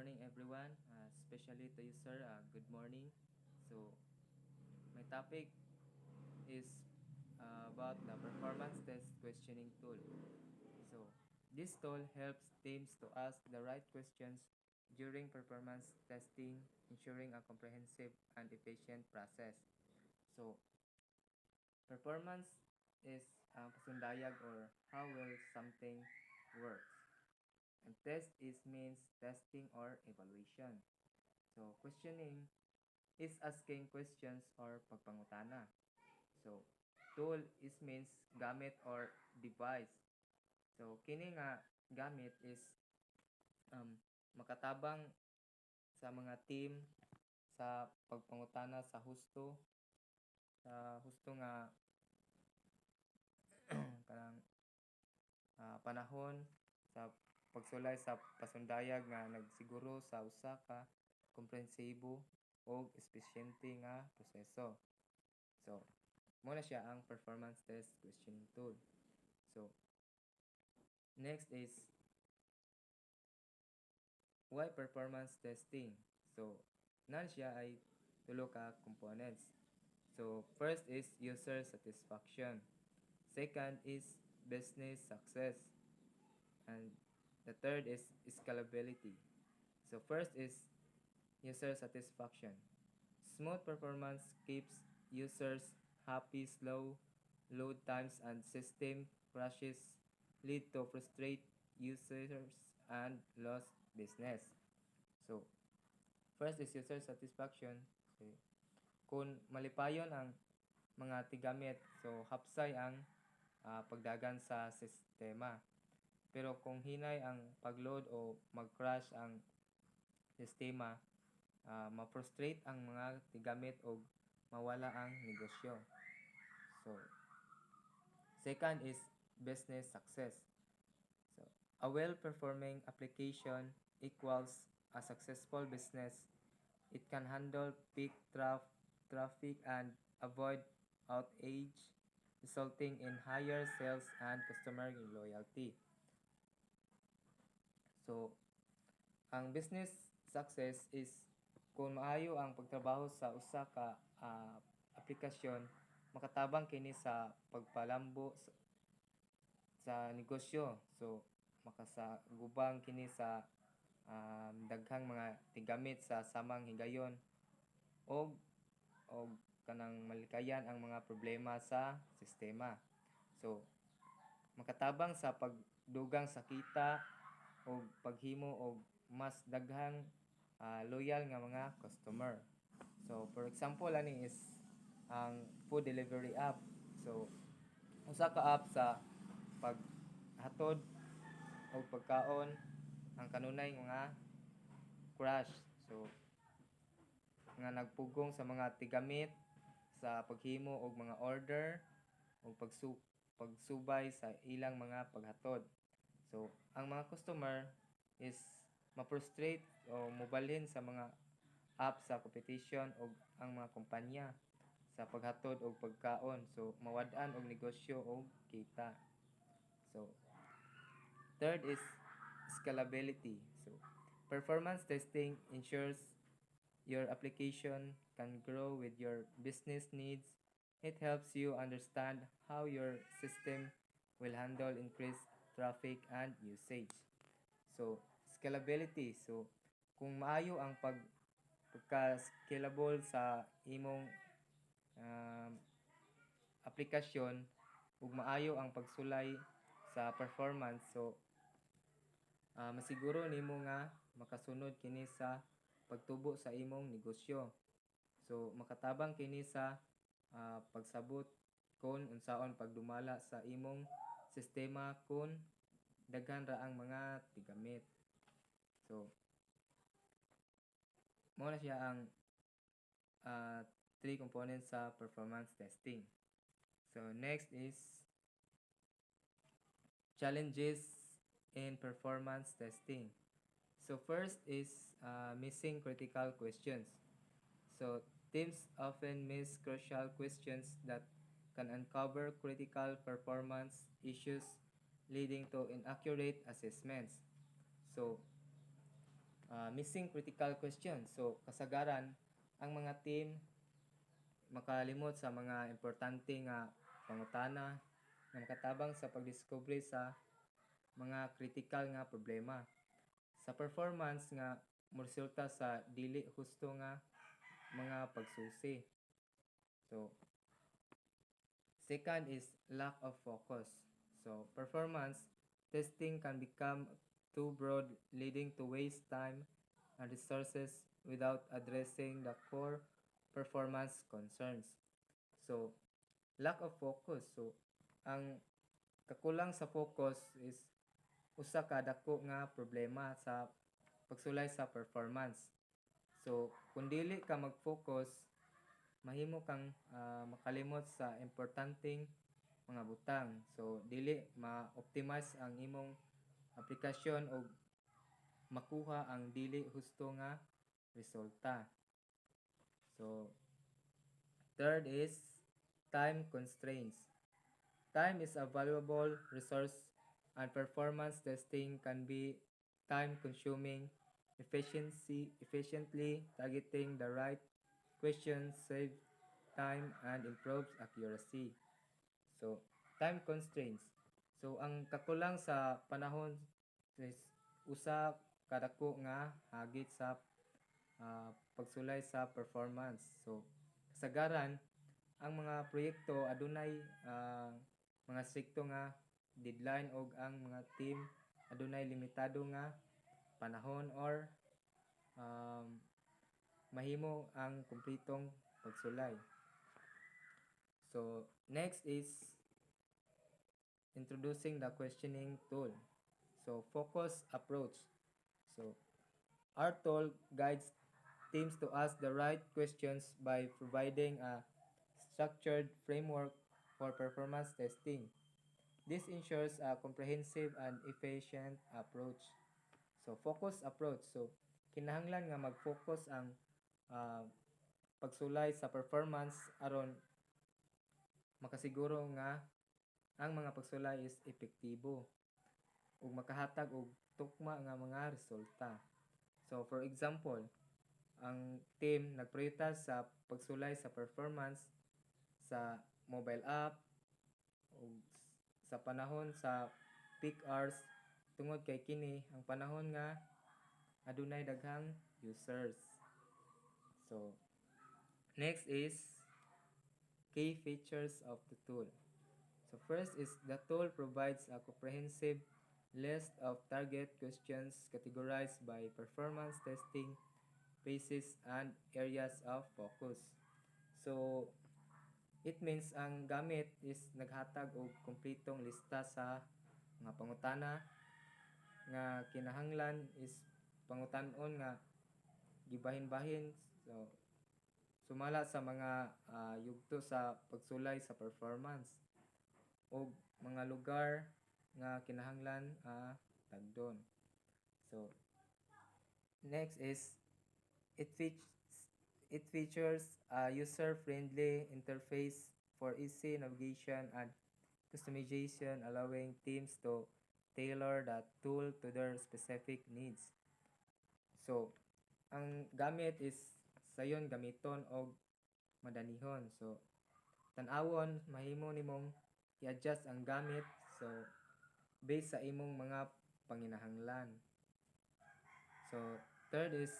morning, everyone, especially to you, sir. Good morning. So, my topic is about the performance test questioning tool. So, this tool helps teams to ask the right questions during performance testing, ensuring a comprehensive and efficient process. So, performance is pasundayag or how well something works. And test is means testing or evaluation. So, questioning is asking questions or pagpangutana. So, tool is means gamit or device. So, kini nga gamit is um, makatabang sa mga team sa pagpangutana sa husto nga kanang panahon sa pagsulay sa pasundayag nga nagsiguro sa usa ka komprehensibo o espesyente nga proseso. So, muna siya ang performance test questioning tool. So, next is why performance testing. So, nan siya ay tulo ka components. So, first is user satisfaction. Second is business success. And the third is scalability. So, first is user satisfaction. Smooth performance keeps users happy. Slow load times and system crashes lead to frustrate users and lost business. So, first is user satisfaction. Okay. Kung malipayon ang mga tigamit, so hapsay ang pagdagan sa sistema. Pero kung hinay ang pagload o mag-crash ang sistema, ma-frustrate ang mga tigamit o mawala ang negosyo. So, second is business success. So, a well-performing application equals a successful business. It can handle peak traffic and avoid outage, resulting in higher sales and customer loyalty. So, ang business success is kung maayo ang pagtrabaho sa usa ka aplikasyon, makatabang kini sa pagpalambo sa negosyo. So, makasagubang kini sa daghang mga tigamit sa samang higayon og kanang malikayan ang mga problema sa sistema. So, makatabang sa pagdugang sa kita o paghimo og mas daghang loyal nga mga customer. So, for example, ani is ang food delivery app. So, usa ka app sa paghatod og pagkaon ang kanunay nga crash. So, nga nagpugong sa mga tigamit sa paghimo og mga order o pagsubay sa ilang mga paghatod. So, ang mga customer is ma-frustrate o mobalhin sa mga app sa competition o ang mga kumpanya sa paghatod og pagkaon. So, mawad-an og negosyo o kita. So, third is scalability. So, performance testing ensures your application can grow with your business needs. It helps you understand how your system will handle increased traffic and usage. So, scalability. So, kung maayo ang pagka-scalable sa imong um, aplikasyon ug maayo ang pagsulay sa performance, so masiguro nimo nga makasunod kini sa pagtubo sa imong negosyo. So, makatabang kini sa pagsabot kung unsaon pagdumala sa imong sistema kung daghan ra ang mga tigamit. So, mao na siya ang three components sa performance testing. So, next is challenges in performance testing. So, first is missing critical questions. So, teams often miss crucial questions that can uncover critical performance issues leading to inaccurate assessments. So, missing critical questions. So, kasagaran, ang mga team makalimot sa mga importante nga pangutana nga makatabang sa pagdiskubre sa mga critical nga problema. Sa performance nga moresulta sa dili husto nga mga pagsusi. So, second is lack of focus. So, performance testing can become too broad, leading to waste time and resources without addressing the core performance concerns. So, lack of focus. So, ang kakulang sa focus is usa ka dako nga problema sa pagsulay sa performance. So, kung dili ka mag-focus, mahimo kang makalimot sa importanteng mga butang. So, dili ma-optimize ang imong aplikasyon o makuha ang dili husto nga resulta. So, third is time constraints. Time is a valuable resource and performance testing can be time consuming. Efficiently targeting the right questions save time and improves accuracy. So, time constraints. So, ang kakulang sa panahon is usa kadako nga hagit sa pagsulay sa performance. So, kasagaran, ang mga proyekto adunay mga strikto nga deadline og ang mga team adunay limitado nga panahon or mahimo ang kumpletong pagsulay. So, next is introducing the questioning tool. So, focus approach. So, our tool guides teams to ask the right questions by providing a structured framework for performance testing. This ensures a comprehensive and efficient approach. So, focus approach. So, kinahanglan nga mag-focus ang pagsulay sa performance aron makasiguro nga ang mga pagsulay is epektibo ug makahatag og tukma nga mga resulta. So, for example, ang team nagprioritas sa pagsulay sa performance sa mobile app ug sa panahon sa peak hours tungod kay kini ang panahon nga adunay daghang users. So, next is key features of the tool. So, first is the tool provides a comprehensive list of target questions categorized by performance testing phases and areas of focus. So, it means ang gamit is naghatag og kumpletong lista sa mga pangutana nga kinahanglan is pangutan-on nga gibahin-bahin. So, sumala sa mga yugto sa pagsulay sa performance o mga lugar nga kinahanglan tagdon. So, next is it features a user-friendly interface for easy navigation and customization, allowing teams to tailor the tool to their specific needs. So, ang gamit is sayon gamiton og madanihon. So, tan-awon mahimo nimong i-adjust ang gamit so based sa imong mga panginahanglan. So, third is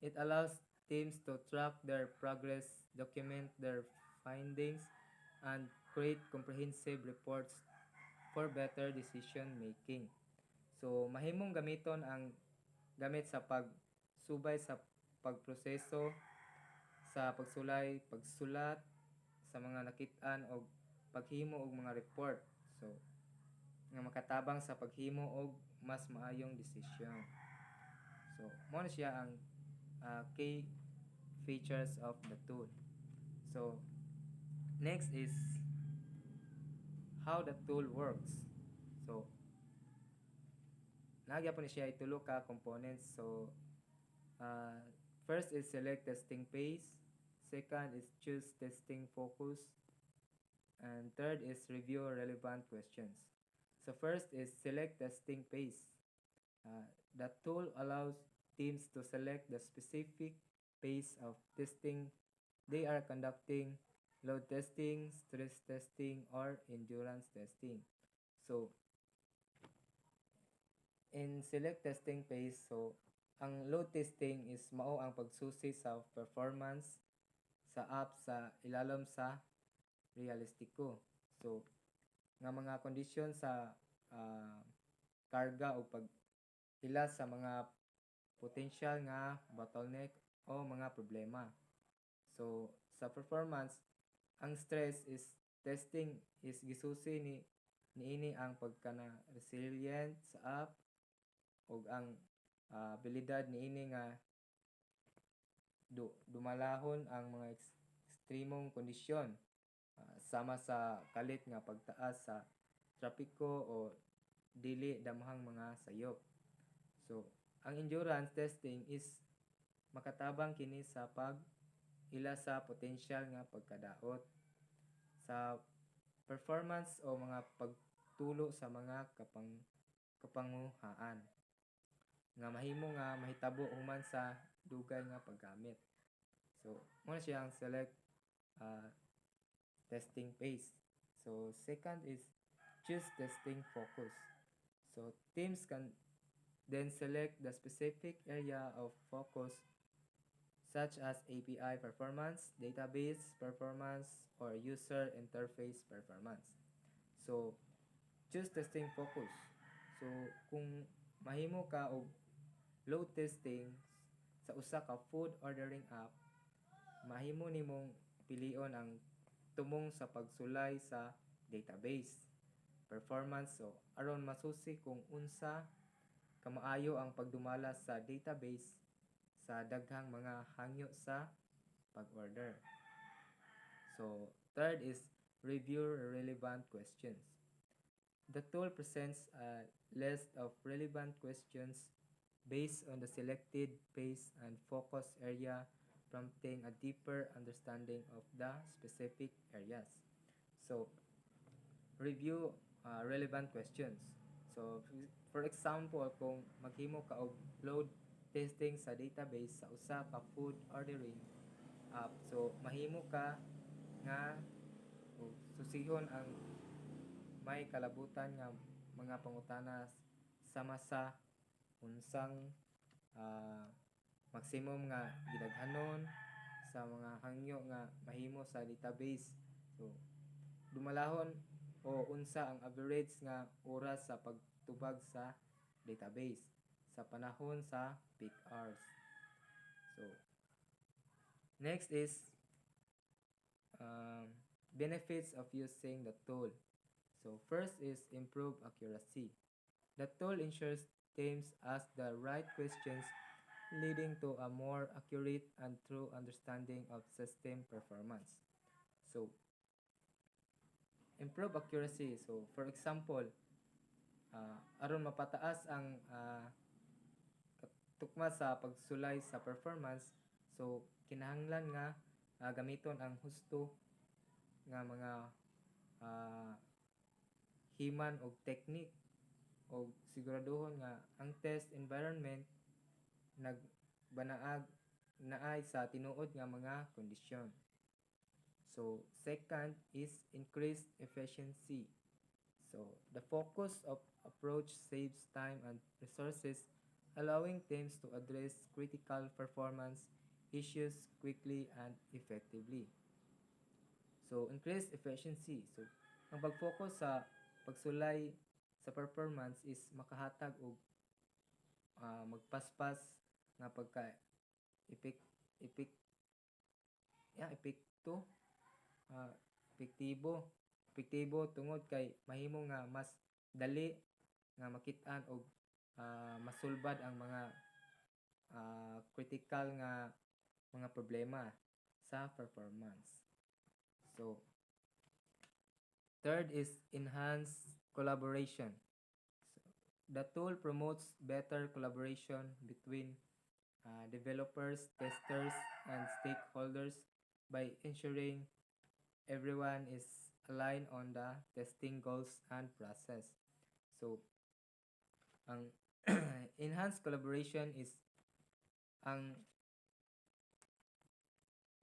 it allows teams to track their progress, document their findings, and create comprehensive reports for better decision making. So, mahimong gamiton ang gamit sa pagsubay sa pagproseso sa pagsulat sa mga nakit-an og paghimo og mga report. So, nga makatabang sa paghimo og mas maayong desisyon. So, mo na siya ang key features of the tool. So, next is how the tool works. So, nagya po ni siya itulo ka components. So, first is select testing phase. Second is choose testing focus. And third is review relevant questions. So, first is select testing phase. The tool allows teams to select the specific pace of testing they are conducting: load testing, stress testing, or endurance testing. So, in select testing phase, so ang load testing is mao ang pagsusi sa performance sa app sa ilalom sa realistiko. So, nga mga kondisyon sa ah, karga o pag-ila sa mga potential nga bottleneck o mga problema. So, sa performance, ang stress is testing is gisusi niini ang pagkana resilient sa app ug ang abilidad niini nga dumalahon ang mga ekstremong kondisyon, sama sa kalit nga pagtaas sa trapiko o dili damhang mga sayop. So, ang endurance testing is makatabang kini sa ila sa potensyal nga pagkadaot sa performance o mga pagtulo sa mga kapanguhaan nga mahimo nga mahitabo human sa dugay nga paggamit. So, muna siya ang select uh, testing phase. So, second is choose testing focus. So, teams can then select the specific area of focus such as API performance, database performance, or user interface performance. So, choose testing focus. So, kung mahimo ka og load testing sa usa ka food ordering app, mahimo nimong pilion ang tumong sa pagsulay sa database performance, so aron masusi kung unsa kamaayo ang pagdumala sa database sa daghang mga hangyo sa pag-order. So, third is review relevant questions. The tool presents a list of relevant questions based on the selected phase and focus area, prompting a deeper understanding of the specific areas. So, review relevant questions. So, for example, kung maghimo ka og load testing sa database sa usa ka food ordering app, so mahimo ka nga susihon ang may kalabutan nga mga pangutana sama sa unsang maximum nga gidaghanon sa mga hangyo nga mahimo sa database. So, dumalahon o unsa ang average nga oras sa pagtubag sa database sa panahon sa peak hours. So, next is benefits of using the tool. So, first is improve accuracy. The tool ensures teams ask the right questions, leading to a more accurate and true understanding of system performance. So, improve accuracy. So, for example, aron mapataas ang tukma sa pagsulay sa performance, so kinahanglan nga gamiton ang husto nga mga himan og technique o siguraduhon nga ang test environment nagbanaag naay sa tinuod nga mga kondisyon. So, second is increased efficiency. So, the focus of approach saves time and resources, allowing teams to address critical performance issues quickly and effectively. So, increased efficiency. So, ang pag-focus sa pagsulay sa performance is makahatag og magpaspas nga pagka epek epek epekto epektibo epektibo tungod kay mahimo nga mas dali nga makit-an og masulbad ang mga critical nga mga problema sa performance. So, third is enhanced collaboration. So, the tool promotes better collaboration between developers, testers, and stakeholders by ensuring everyone is aligned on the testing goals and process. So, ang enhanced collaboration is Ang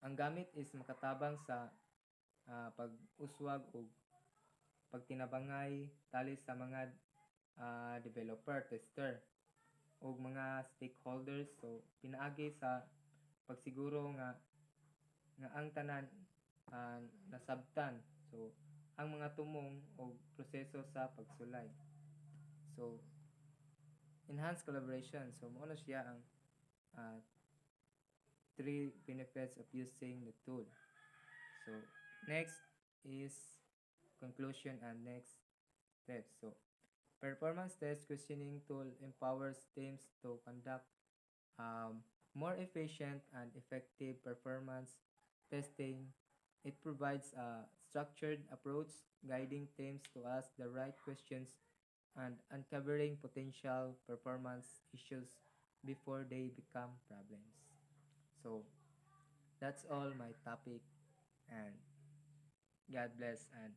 ang gamit is makatabang sa pag-uswag o pagtinabangay tali sa mga developer, tester o mga stakeholders. So pinaagi sa pagsiguro nga ang tanan nasabtan. So ang mga tumong o proseso sa pagsulay. So enhanced collaboration. So mo na siya ang uh, three benefits of using the tool. So next is conclusion and next steps. So performance test questioning tool empowers teams to conduct more efficient and effective performance testing. It provides a structured approach, guiding teams to ask the right questions and uncovering potential performance issues before they become problems. So that's all my topic, and God bless and